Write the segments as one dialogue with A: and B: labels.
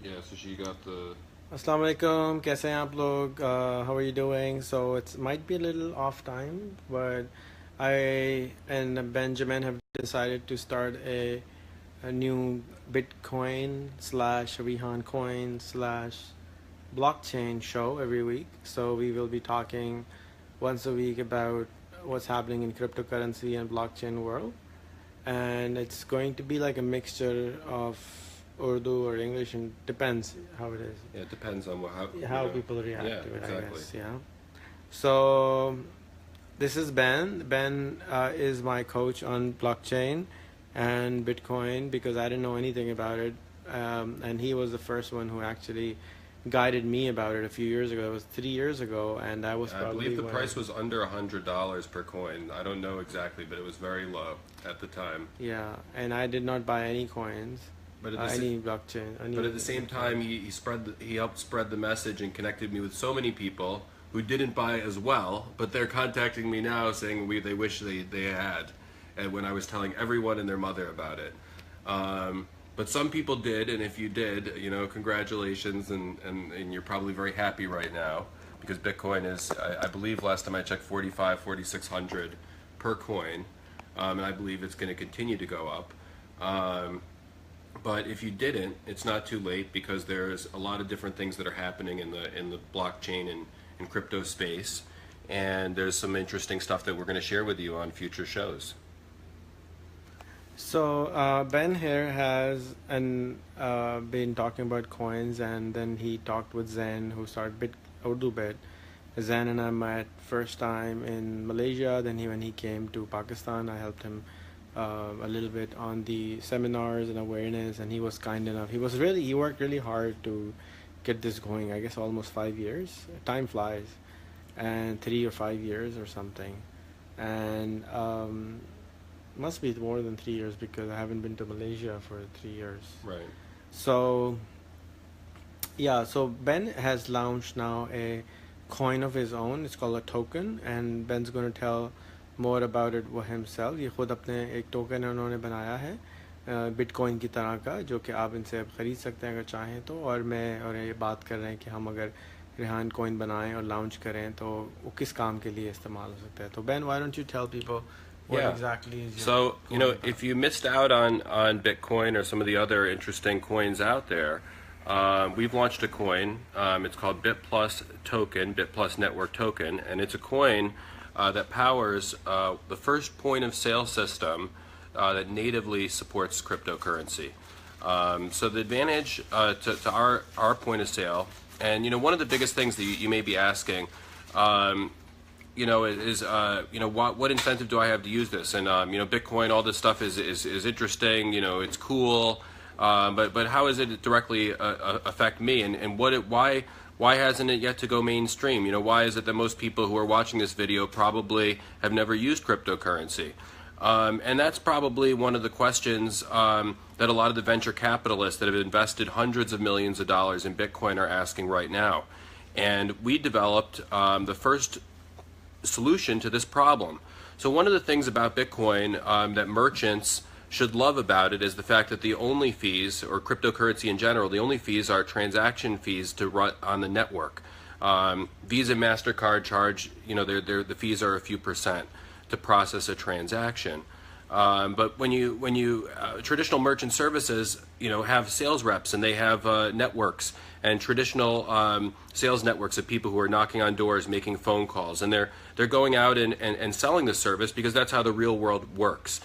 A: Yeah, so she got the.
B: Assalamu alaikum, कैसे हैं आप लोग? How are you doing? So it might be a little off time, but I and Benjamin have decided to start a new Bitcoin slash Rehan coin slash blockchain show every week. So we will be talking once a week about what's happening in cryptocurrency and blockchain world, and it's going to be like a mixture of Urdu or English, and depends how it is,
A: Yeah, it depends on
B: how people react
A: Yeah,
B: to it. I
A: exactly.
B: guess, yeah. So this is Ben. Ben is my coach on blockchain and Bitcoin because I didn't know anything about it, and he was the first one who actually guided me about it a few years ago. It was 3 years ago, and I was
A: I
B: probably
A: believe the price was under $100 per coin. I don't know exactly, but it was very low at the time.
B: yeah, and I did not buy any coins,
A: But at
B: any blockchain,
A: but at the same time, he helped spread the message and connected me with so many people who didn't buy as well, but they're contacting me now saying they wish they had, and when I was telling everyone and their mother about it. But some people did, and if you did, congratulations, and you're probably very happy right now because Bitcoin is, I believe last time I checked, 4,600 per coin, and I believe it's going to continue to go up. But if you didn't, it's not too late because there's a lot of different things that are happening in the blockchain and crypto space, and there's some interesting stuff that we're going to share with you on future shows.
B: So Ben here has been talking about coins, and then he talked with Zen, who started Urdu Bit. Zen and I met first time in Malaysia. Then when he came to Pakistan, I helped him a little bit on the seminars and awareness, and he was kind enough. He worked really hard to get this going. I guess almost 5 years. Time flies, and 3 or 5 years or something, and must be more than 3 years because I haven't been to Malaysia for 3 years.
A: Right.
B: So yeah, so Ben has launched now a coin of his own. It's called a token, and Ben's going to tell more about it himself. ये खुद अपने एक token उन्होंने बनाया है bitcoin की तरह का, जो कि आप इनसे ख़रीद सकते हैं अगर चाहें तो। और ये बात कर रहे हैं कि हम अगर रेहान कॉइन बनाएं और लॉन्च करें तो वो किस काम के लिए इस्तेमाल हो सकता है। तो Ben, why don't you tell people what exactly is your
A: So,
B: coin
A: if you missed out on Bitcoin or some of the other interesting coins out there, we've launched a coin. It's called Bit Plus Token, Bit Plus Network Token, and it's a coin that powers the first point of sale system that natively supports cryptocurrency. So the advantage to our point of sale, and one of the biggest things that you may be asking, is what incentive do I have to use this? And Bitcoin, all this stuff is interesting. It's cool, but how does it directly affect me? And why hasn't it yet to go mainstream? Why is it that most people who are watching this video probably have never used cryptocurrency? And that's probably one of the questions that a lot of the venture capitalists that have invested hundreds of millions of dollars in Bitcoin are asking right now. And we developed the first solution to this problem. So one of the things about Bitcoin that merchants should love about it is the fact that the only fees, or cryptocurrency in general, the only fees are transaction fees to run on the network. Visa, MasterCard charge, the fees are a few percent to process a transaction. But when traditional merchant services, have sales reps and they have networks and traditional sales networks of people who are knocking on doors, making phone calls, and they're going out and selling the service because that's how the real world works.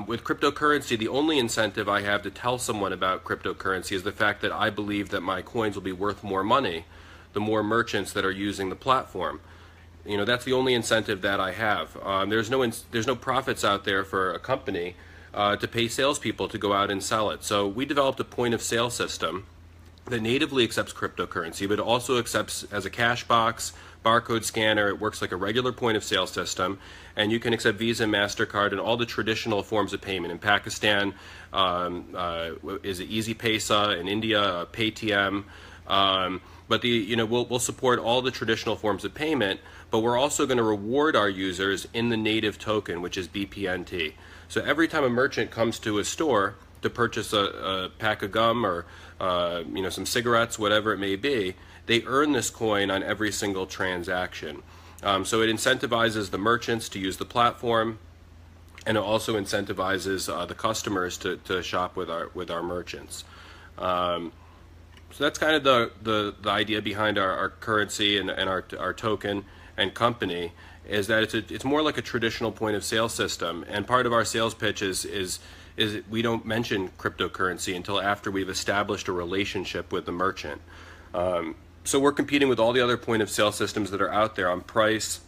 A: With cryptocurrency, the only incentive I have to tell someone about cryptocurrency is the fact that I believe that my coins will be worth more money the more merchants that are using the platform. That's the only incentive that I have. There's no profits out there for a company to pay salespeople to go out and sell it. So we developed a point of sale system that natively accepts cryptocurrency, but also accepts as a cash box, barcode scanner. It works like a regular point of sale system, and you can accept Visa, MasterCard, and all the traditional forms of payment. In Pakistan, is it Easy Paysa? In India, Paytm. But we'll support all the traditional forms of payment, but we're also going to reward our users in the native token, which is BPNT. So every time a merchant comes to a store, to purchase a pack of gum or some cigarettes, whatever it may be, they earn this coin on every single transaction. So it incentivizes the merchants to use the platform, and it also incentivizes the customers to shop with our merchants. So that's kind of the idea behind our currency and our token and company, is that it's more like a traditional point of sale system. And part of our sales pitch is we don't mention cryptocurrency until after we've established a relationship with the merchant. So we're competing with all the other point of sale systems that are out there on price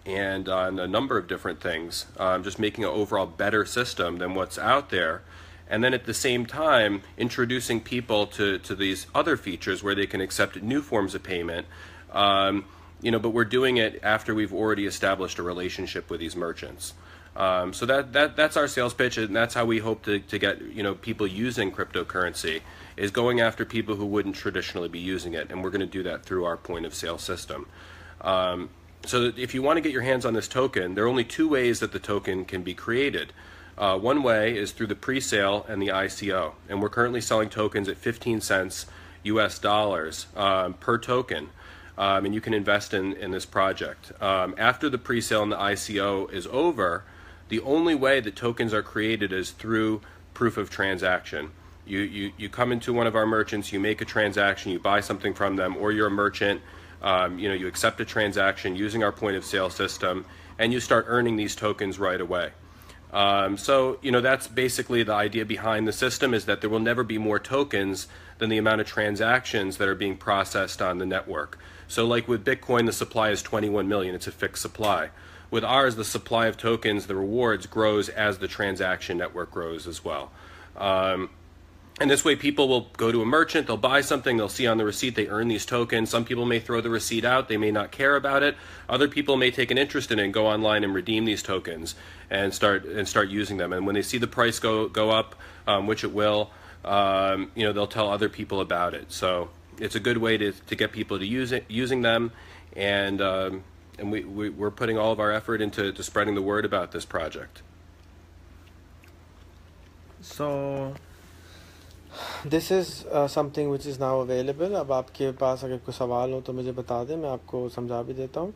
A: and on a number of different things, just making an overall better system than what's out there. And then at the same time, introducing people to these other features where they can accept new forms of payment. But we're doing it after we've already established a relationship with these merchants. So that's our sales pitch, and that's how we hope to get people using cryptocurrency, is going after people who wouldn't traditionally be using it, and we're going to do that through our point of sale system. So if you want to get your hands on this token, there are only two ways that the token can be created. One way is through the pre-sale and the ICO, and we're currently selling tokens at 15 cents US dollars per token, and you can invest in this project. After the pre-sale and the ICO is over, the only way that tokens are created is through proof of transaction. You come into one of our merchants, you make a transaction, you buy something from them, or you're a merchant, you accept a transaction using our point of sale system, and you start earning these tokens right away. So that's basically the idea behind the system, is that there will never be more tokens than the amount of transactions that are being processed on the network. So like with Bitcoin, the supply is 21 million. It's a fixed supply. With ours, the supply of tokens, the rewards, grows as the transaction network grows as well. And this way people will go to a merchant, they'll buy something, they'll see on the receipt they earn these tokens. Some people may throw the receipt out, they may not care about it. Other people may take an interest in it and go online and redeem these tokens and start using them. And when they see the price go up, which it will, they'll tell other people about it. So it's a good way to get people to using them, and we're putting all of our effort into spreading the word about this project.
B: So this is something which is now available. अब आपके पास अगर कोई सवाल हो तो मुझे बता दें, मैं आपको समझा भी देता हूँ.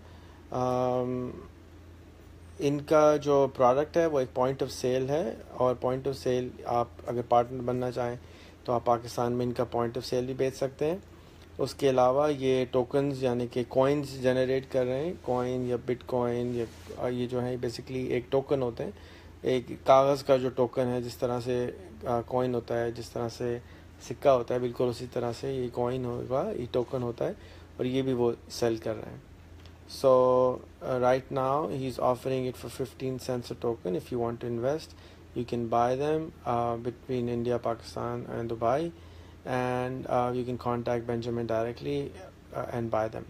B: इनका जो प्रोडक्ट है वो एक पॉइंट ऑफ सेल है, और पॉइंट ऑफ सेल आप अगर पार्टनर बनना चाहें तो आप पाकिस्तान में इनका पॉइंट ऑफ सेल भी बेच सकते हैं. उसके अलावा ये टोकन्स यानी कि कॉइन्स जनरेट कर रहे हैं. कॉइन या बिटकॉइन या ये जो है बेसिकली एक टोकन होते हैं, एक कागज़ का जो टोकन है. जिस तरह से कॉइन होता है, जिस तरह से सिक्का होता है, बिल्कुल उसी तरह से ये कॉइन होगा, ये टोकन होता है, और ये भी वो सेल कर रहे हैं. So right now he's offering it for 15 cents a token. If you want to invest, you can buy them between India, Pakistan and Dubai, and you can contact Benjamin directly and buy them.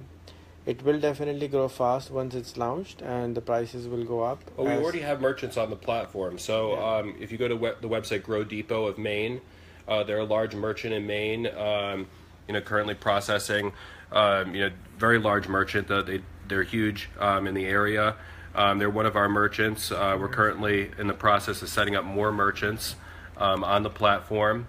B: It will definitely grow fast once it's launched, and the prices will go up.
A: Well, we already have merchants on the platform. So if you go to the website Grow Depot of Maine, they're a large merchant in Maine, currently processing, very large merchant. They're huge in the area. They're one of our merchants. We're currently in the process of setting up more merchants on the platform.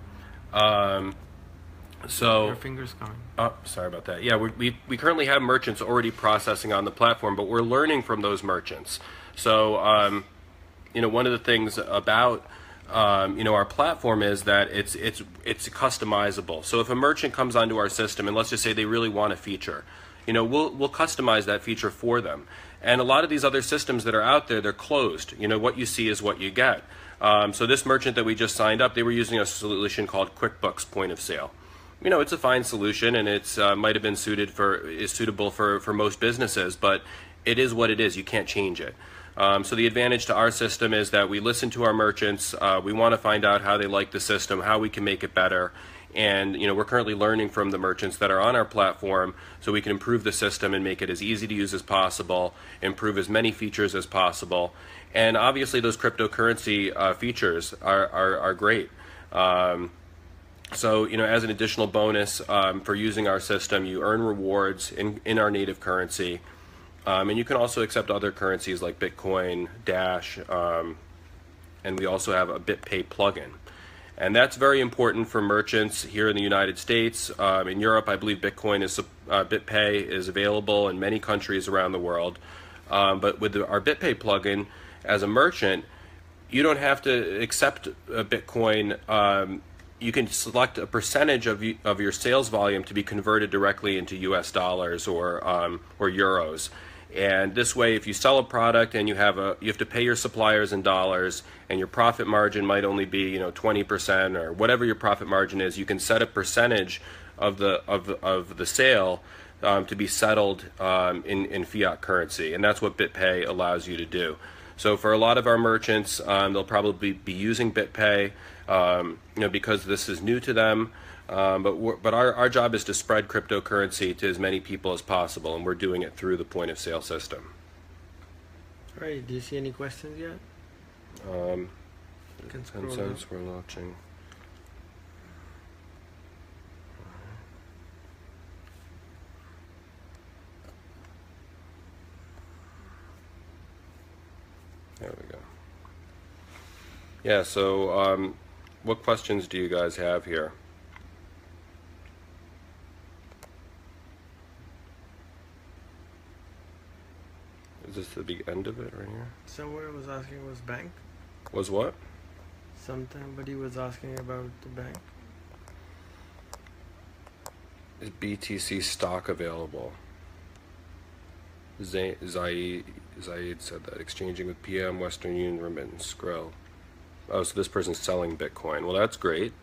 A: So
B: your finger's coming.
A: Oh, sorry about that. Yeah, we currently have merchants already processing on the platform, but we're learning from those merchants. So, one of the things about our platform is that it's customizable. So if a merchant comes onto our system and let's just say they really want a feature, we'll customize that feature for them. And a lot of these other systems that are out there, they're closed. What you see is what you get. So this merchant that we just signed up, they were using a solution called QuickBooks Point of Sale. It's a fine solution, and it's might have been suitable for most businesses, but it is what it is. You can't change it. So the advantage to our system is that we listen to our merchants. We want to find out how they like the system, how we can make it better, and we're currently learning from the merchants that are on our platform, so we can improve the system and make it as easy to use as possible, improve as many features as possible, and obviously those cryptocurrency features are great. So, as an additional bonus for using our system, you earn rewards in our native currency. And you can also accept other currencies like Bitcoin, Dash, and we also have a BitPay plugin. And that's very important for merchants here in the United States. In Europe, I believe BitPay is available in many countries around the world. But with our BitPay plugin, as a merchant, you don't have to accept Bitcoin. You can select a percentage of your sales volume to be converted directly into U.S. dollars or euros. And this way, if you sell a product and you have to pay your suppliers in dollars, and your profit margin might only be 20% or whatever your profit margin is, you can set a percentage of the sale to be settled in fiat currency, and that's what BitPay allows you to do. So for a lot of our merchants, they'll probably be using BitPay, because this is new to them. But our job is to spread cryptocurrency to as many people as possible, and we're doing it through the point of sale system.
B: All right. Do you see any questions yet?
A: Consents we're launching. There we go. Yeah, so what questions do you guys have here? Is this the big end of it right here?
B: Somewhere was asking was bank.
A: Was what?
B: Somebody was asking about the bank.
A: Is BTC stock available? Zaid said that. Exchanging with PM, Western Union, Remittance, Skrill. Oh, so this person's selling Bitcoin. Well, that's great.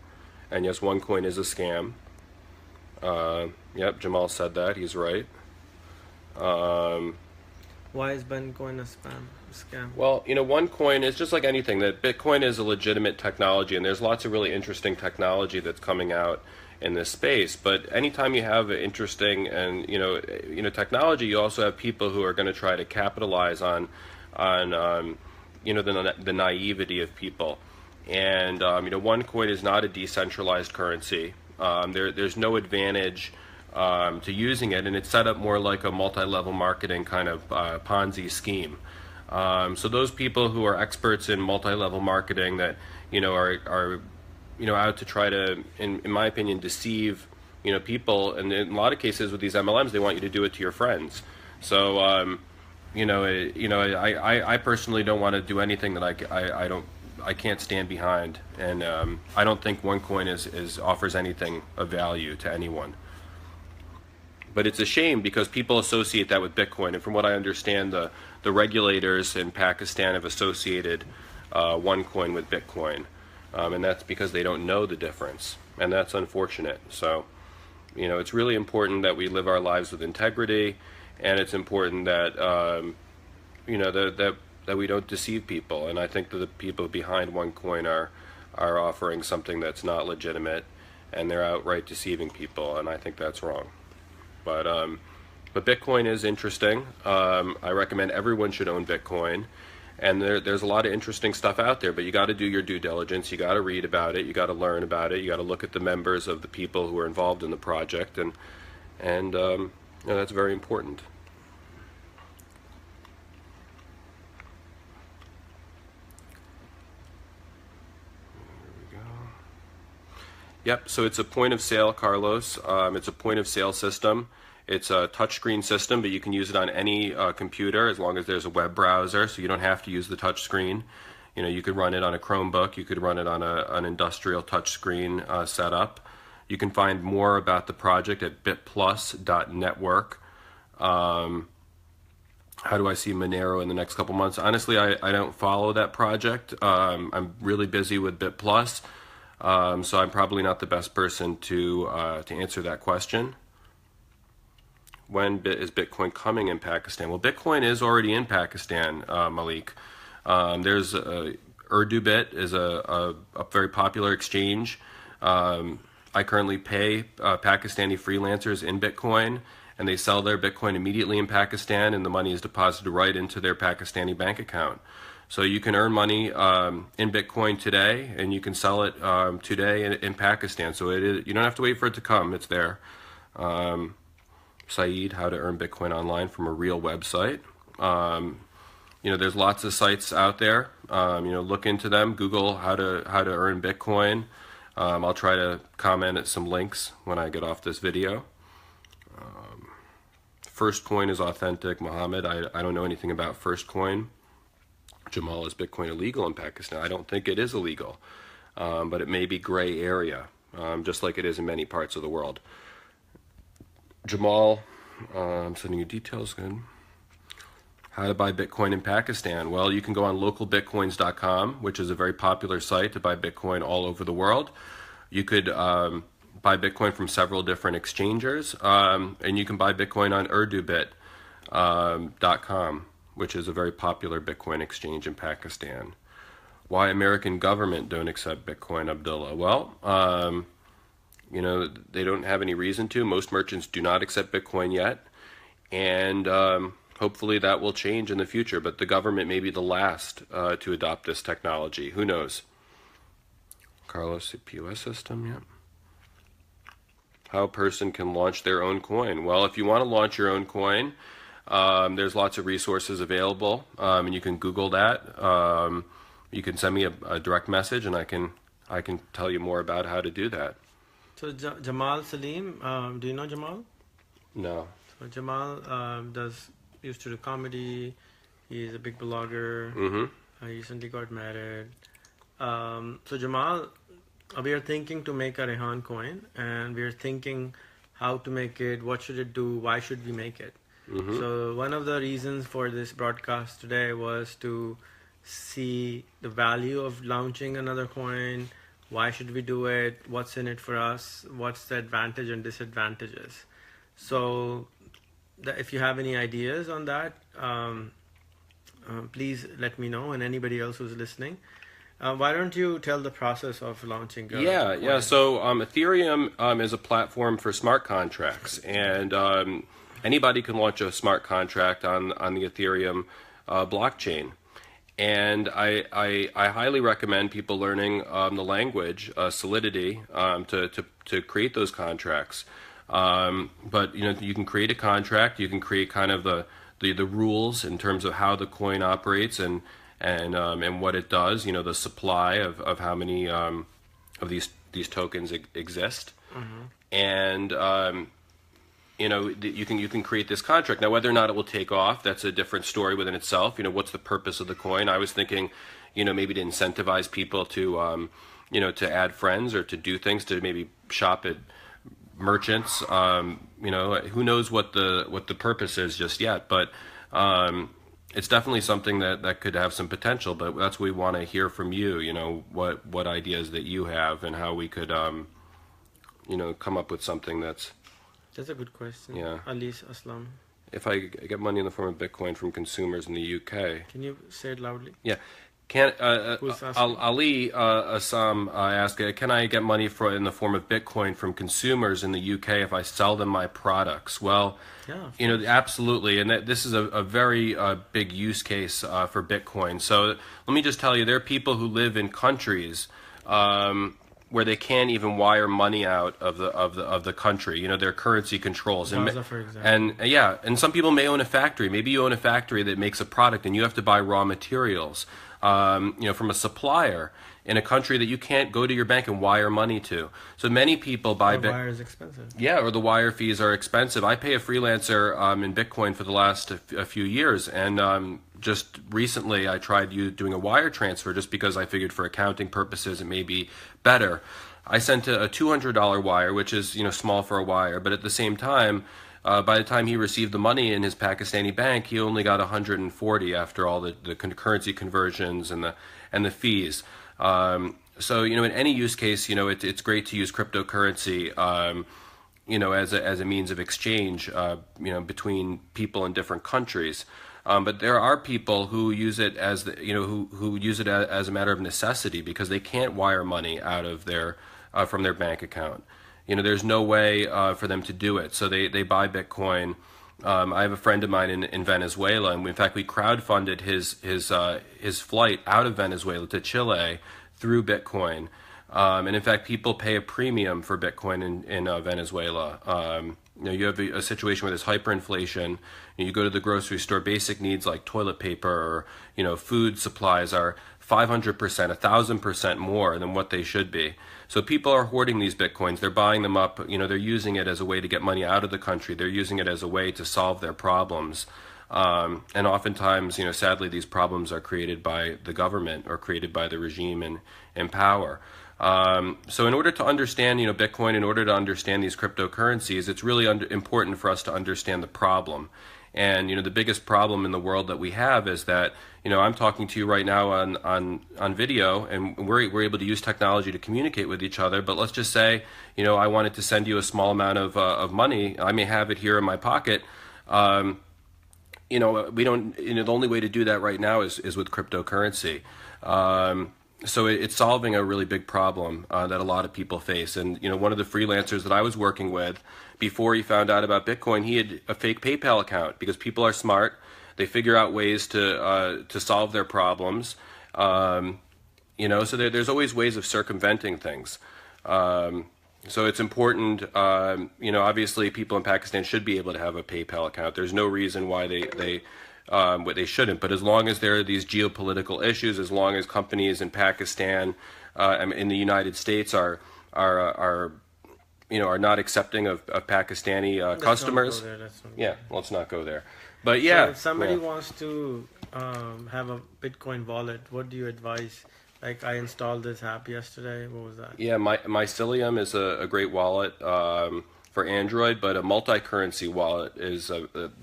A: And yes, OneCoin is a scam. Yep, Jamal said that. He's right.
B: Why is Bitcoin a scam?
A: Well, OneCoin is just like anything. That Bitcoin is a legitimate technology, and there's lots of really interesting technology that's coming out in this space. But anytime you have interesting and technology, you also have people who are going to try to capitalize on the naivety of people. And OneCoin is not a decentralized currency. There's no advantage to using it, and it's set up more like a multi-level marketing kind of Ponzi scheme. So those people who are experts in multi-level marketing that are out to try to, in my opinion, deceive people, and in a lot of cases with these MLMs, they want you to do it to your friends. So I personally don't want to do anything that I can't stand behind, and I don't think OneCoin offers anything of value to anyone. But it's a shame because people associate that with Bitcoin, and from what I understand, the regulators in Pakistan have associated OneCoin with Bitcoin, and that's because they don't know the difference, and that's unfortunate. So, it's really important that we live our lives with integrity, and it's important that that we don't deceive people. And I think that the people behind OneCoin are offering something that's not legitimate, and they're outright deceiving people, and I think that's wrong. But Bitcoin is interesting. I recommend everyone should own Bitcoin, and there's a lot of interesting stuff out there. But you got to do your due diligence. You got to read about it. You got to learn about it. You got to look at the members of the people who are involved in the project, and that's very important. Yep, so it's a point of sale, Carlos. It's a point of sale system. It's a touchscreen system, but you can use it on any computer as long as there's a web browser, so you don't have to use the touchscreen. You could run it on a Chromebook. You could run it on an industrial touchscreen setup. You can find more about the project at bitplus.network. How do I see Monero in the next couple months? Honestly, I don't follow that project. I'm really busy with BitPlus. So I'm probably not the best person to answer that question. When is Bitcoin coming in Pakistan? Well, Bitcoin is already in Pakistan, Malik. There's UrduBit is a very popular exchange. I currently pay Pakistani freelancers in Bitcoin, and they sell their Bitcoin immediately in Pakistan, and the money is deposited right into their Pakistani bank account. So you can earn money in Bitcoin today, and you can sell it today in Pakistan. So you don't have to wait for it to come. It's there. Saeed, how to earn Bitcoin online from a real website. there's lots of sites out there. Look into them. Google how to earn Bitcoin. I'll try to comment at some links when I get off this video. First Coin is authentic. Mohammed, I don't know anything about First Coin. Jamal, is Bitcoin illegal in Pakistan? I don't think it is illegal, but it may be gray area, just like it is in many parts of the world. Jamal, I'm sending you details. Good. How to buy Bitcoin in Pakistan? Well, you can go on localbitcoins.com, which is a very popular site to buy Bitcoin all over the world. You could buy Bitcoin from several different exchangers, and you can buy Bitcoin on urdubit.com, which is a very popular Bitcoin exchange in Pakistan. Why American government don't accept Bitcoin, Abdullah? Well, they don't have any reason to. Most merchants do not accept Bitcoin yet, and hopefully that will change in the future, but the government may be the last to adopt this technology. Who knows? Carlos, POS system, yeah. How a person can launch their own coin. Well, if you want to launch your own coin, there's lots of resources available, and you can Google that. You can send me a direct message, and I can tell you more about how to do that.
B: So Jamal Salim, do you know Jamal?
A: No.
B: So Jamal used to do comedy. He's a big blogger.
A: Mm-hmm.
B: He recently got married. So Jamal, we are thinking to make a Rehan coin, and we are thinking how to make it, what should it do, why should we make it.
A: Mm-hmm.
B: So one of the reasons for this broadcast today was to see the value of launching another coin, why should we do it, what's in it for us, what's the advantage and disadvantages. So if you have any ideas on that, please let me know, and anybody else who's listening. Why don't you tell the process of launching?
A: Yeah. So Ethereum is a platform for smart contracts, and anybody can launch a smart contract on the Ethereum blockchain. And I highly recommend people learning the language Solidity to create those contracts. But you can create a contract. You can create kind of the rules in terms of how the coin operates and what it does. The supply of how many of these tokens exist,
B: Mm-hmm.
A: and you can create this contract. Now, whether or not it will take off, that's a different story within itself. What's the purpose of the coin? I was thinking, maybe to incentivize people to to add friends or to do things, to maybe shop at merchants. Who knows what the purpose is just yet, but it's definitely something that could have some potential. But that's what we want to hear from you. What ideas that you have and how we could come up with something that's
B: a good question.
A: Yeah.
B: Alis Aslam.
A: If I get money in the form of Bitcoin from consumers in the UK.
B: Can you say it loudly?
A: Yeah.
B: Who's asking?
A: Ali Assam asked, can I get money in the form of Bitcoin from consumers in the UK if I sell them my products? Well,
B: yeah,
A: absolutely. And this is a very big use case for Bitcoin. So let me just tell you, there are people who live in countries where they can't even wire money out of the country. Their currency controls.
B: Gaza, for example.
A: And some people may own a factory. Maybe you own a factory that makes a product, and you have to buy raw materials, from a supplier in a country that you can't go to your bank and wire money to. So many people buy
B: wire is expensive.
A: Yeah, or the wire fees are expensive. I pay a freelancer in Bitcoin for the last a few years, and just recently I tried doing a wire transfer just because I figured for accounting purposes it may be better. I sent a $200 wire, which is small for a wire, but at the same time, by the time he received the money in his Pakistani bank, he only got 140 after all the currency conversions and the fees. So in any use case, it's great to use cryptocurrency, as a means of exchange, between people in different countries. But there are people who use it as who use it as a matter of necessity because they can't wire money out of from their bank account. There's no way for them to do it, so they buy Bitcoin. I have a friend of mine in Venezuela, and in fact we crowdfunded his flight out of Venezuela to Chile through Bitcoin. And in fact, people pay a premium for Bitcoin in Venezuela. You have a situation where there's hyperinflation. You go to the grocery store, basic needs like toilet paper or food supplies are 500%, 1,000% more than what they should be. So people are hoarding these Bitcoins. They're buying them up. They're using it as a way to get money out of the country. They're using it as a way to solve their problems. And oftentimes, sadly, these problems are created by the government or created by the regime in power. So in order to understand, Bitcoin, in order to understand these cryptocurrencies, it's really important for us to understand the problem. And, the biggest problem in the world that we have is that, I'm talking to you right now on video, and we're able to use technology to communicate with each other. But let's just say, I wanted to send you a small amount of money. I may have it here in my pocket. We don't, the only way to do that right now is with cryptocurrency. So it's solving a really big problem that a lot of people face. And, one of the freelancers that I was working with, before he found out about Bitcoin, he had a fake PayPal account because people are smart. They figure out ways to solve their problems. So there's always ways of circumventing things. So it's important, obviously people in Pakistan should be able to have a PayPal account. There's no reason why they shouldn't. But as long as there are these geopolitical issues, as long as companies in Pakistan, in the United States are not accepting of Pakistani customers. Let's not go there. But yeah.
B: So if somebody wants to have a Bitcoin wallet, what do you advise? Like I installed this app yesterday. What was that?
A: Yeah, Mycelium is a great wallet for Android, but a multi-currency wallet is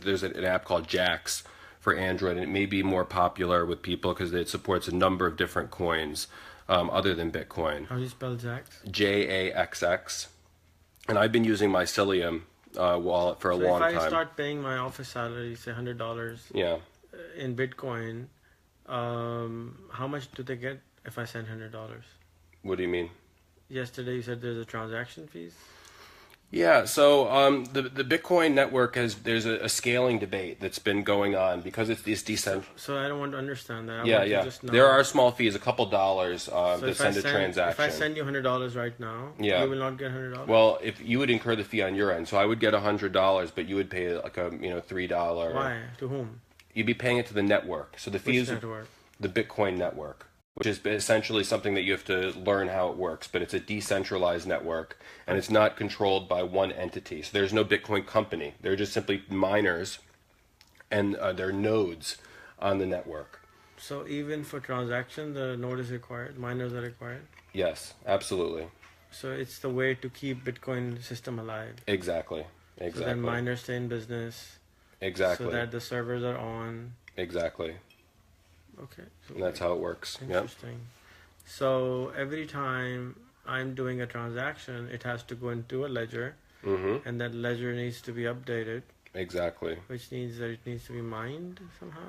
A: there's an app called Jax for Android, and it may be more popular with people because it supports a number of different coins other than Bitcoin.
B: How do you spell Jax?
A: JAXX. And I've been using Mycelium wallet for a long time.
B: So if I start paying my office salary, say $100 in Bitcoin, how much do they get if I send $100?
A: What do you mean?
B: Yesterday you said there's a transaction fees?
A: Yeah, so the Bitcoin network there's a scaling debate that's been going on because it's decentralized.
B: So I don't want to understand that.
A: There are small fees, a couple dollars to send a transaction.
B: If I send you $100 right now, you will not get $100.
A: Well, if you would incur the fee on your end, so I would get $100, but you would pay like a $3.
B: Why? To whom?
A: You'd be paying it to the network. So the fees.
B: Which network?
A: The Bitcoin network, which is essentially something that you have to learn how it works, but it's a decentralized network, and it's not controlled by one entity. So there's no Bitcoin company. They're just simply miners, and they're nodes on the network.
B: So even for transaction, the node is required, miners are required?
A: Yes, absolutely.
B: So it's the way to keep Bitcoin system alive.
A: Exactly.
B: So then miners stay in business.
A: Exactly.
B: So that the servers are on.
A: Exactly.
B: Okay. So
A: and that's how it works.
B: Interesting. Yep. So every time I'm doing a transaction, it has to go into a ledger, and that ledger needs to be updated.
A: Exactly.
B: Which means that it needs to be mined somehow?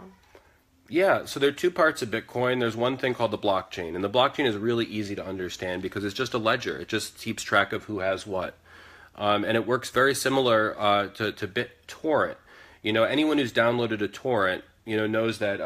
A: Yeah, so there are two parts of Bitcoin. There's one thing called the blockchain, and the blockchain is really easy to understand because it's just a ledger. It just keeps track of who has what. And it works very similar to BitTorrent. Anyone who's downloaded a torrent, knows that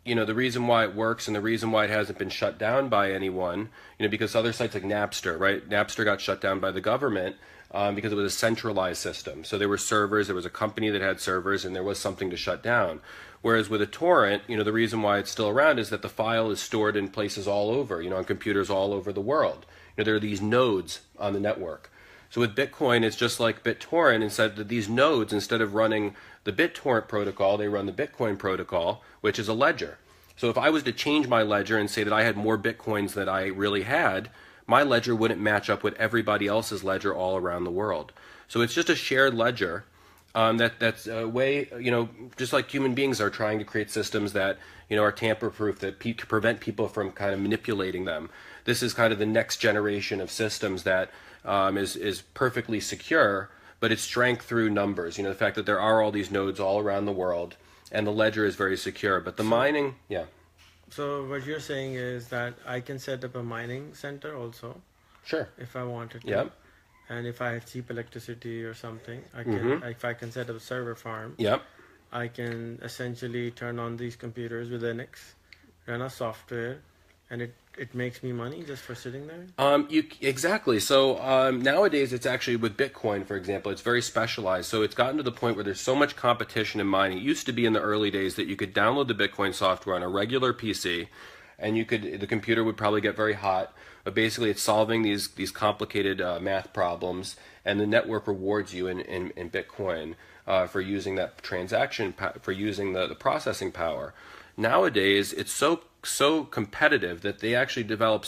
A: the reason why it works and the reason why it hasn't been shut down by anyone, because other sites like Napster, right? Napster got shut down by the government because it was a centralized system. So there were servers, there was a company that had servers, and there was something to shut down. Whereas with a torrent, the reason why it's still around is that the file is stored in places all over, on computers all over the world. There are these nodes on the network. So with Bitcoin, it's just like BitTorrent. Instead of these nodes, instead of running the BitTorrent protocol, they run the Bitcoin protocol, which is a ledger. So if I was to change my ledger and say that I had more Bitcoins than I really had, my ledger wouldn't match up with everybody else's ledger all around the world. So it's just a shared ledger that's a way, just like human beings are trying to create systems that, are tamper-proof, that prevent people from kind of manipulating them. This is kind of the next generation of systems that is perfectly secure, but it's strength through numbers. The fact that there are all these nodes all around the world, and the ledger is very secure. But the mining,
B: So what you're saying is that I can set up a mining center also.
A: Sure.
B: If I wanted to.
A: Yep.
B: And if I have cheap electricity or something, I can. If I can set up a server farm.
A: Yep.
B: I can essentially turn on these computers with Linux, run a software, and it it makes me money just for sitting there?
A: Exactly. So nowadays, it's actually with Bitcoin, for example, it's very specialized. So it's gotten to the point where there's so much competition in mining. It used to be in the early days that you could download the Bitcoin software on a regular PC, and the computer would probably get very hot. But basically, it's solving these complicated math problems, and the network rewards you in Bitcoin for using that for using the processing power. Nowadays, it's so competitive that they actually develop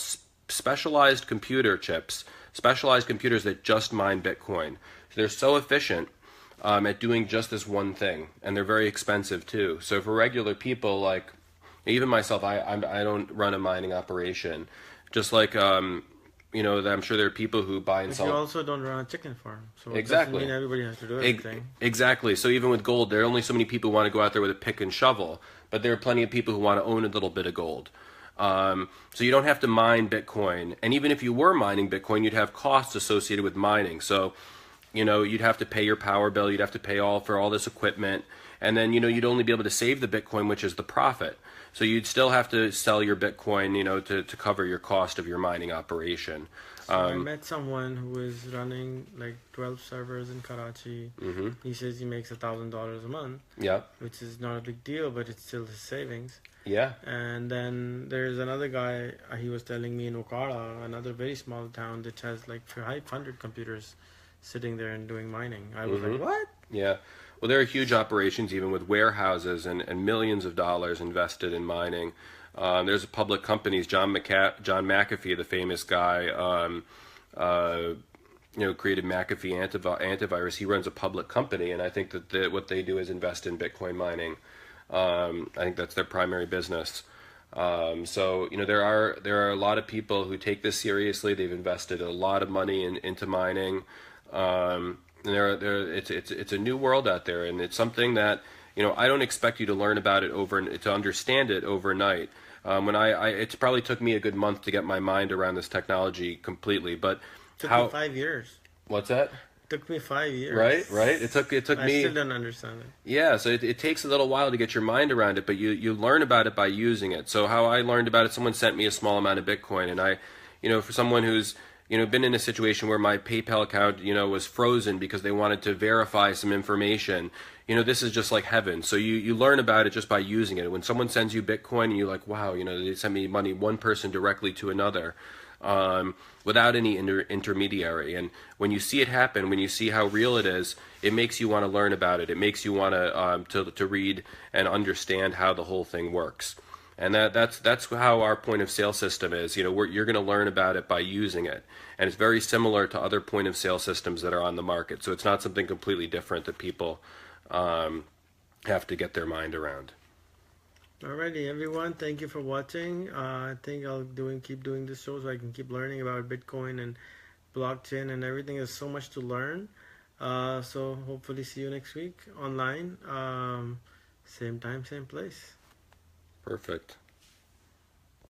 A: specialized computer chips, specialized computers that just mine Bitcoin. So they're so efficient at doing just this one thing, and they're very expensive too. So for regular people, like even myself, I don't run a mining operation. Just like I'm sure there are people who buy and
B: But
A: sell.
B: you also don't run a chicken farm, so it doesn't
A: Exactly.
B: mean everybody has to do everything.
A: Exactly. So even with gold, there are only so many people who want to go out there with a pick and shovel, but there are plenty of people who want to own a little bit of gold. So you don't have to mine Bitcoin, and even if you were mining Bitcoin, you'd have costs associated with mining. So, you'd have to pay your power bill, you'd have to pay for all this equipment, and then you'd only be able to save the Bitcoin, which is the profit. So you'd still have to sell your Bitcoin, to cover your cost of your mining operation.
B: So I met someone who is running like 12 servers in Karachi.
A: hmm
B: He says he makes $1,000 a month,
A: Yeah.
B: which is not a big deal, but it's still his savings.
A: Yeah.
B: And then there's another guy, he was telling me in Okara, another very small town that has like 500 computers sitting there and doing mining. I was like, what?
A: Yeah. Well, there are huge operations, even with warehouses and millions of dollars invested in mining. There's public companies. John McAfee, the famous guy, created McAfee antivirus. He runs a public company, and I think that what they do is invest in Bitcoin mining. I think that's their primary business. So there are a lot of people who take this seriously. They've invested a lot of money into mining. And it's a new world out there, and it's something that I don't expect you to learn about it to understand it overnight. It probably took me a good month to get my mind around this technology completely. But
B: Took me 5 years.
A: What's that?
B: Took me 5 years.
A: Right. It took
B: I
A: me.
B: still don't understand it.
A: Yeah, so it takes a little while to get your mind around it, but you learn about it by using it. So how I learned about it, someone sent me a small amount of Bitcoin, and for someone who's been in a situation where my PayPal account, was frozen because they wanted to verify some information. This is just like heaven. So you learn about it just by using it. When someone sends you Bitcoin and you're like, wow, they sent me money, one person directly to another, without any intermediary. And when you see it happen, when you see how real it is, it makes you want to learn about it. It makes you want to read and understand how the whole thing works. And that's how our point of sale system is. You're going to learn about it by using it, and it's very similar to other point of sale systems that are on the market. So it's not something completely different that people have to get their mind around.
B: Alrighty, everyone. Thank you for watching. I think I'll keep doing this show so I can keep learning about Bitcoin and blockchain and everything. There's so much to learn. So hopefully see you next week online. Same time, same place.
A: Perfect.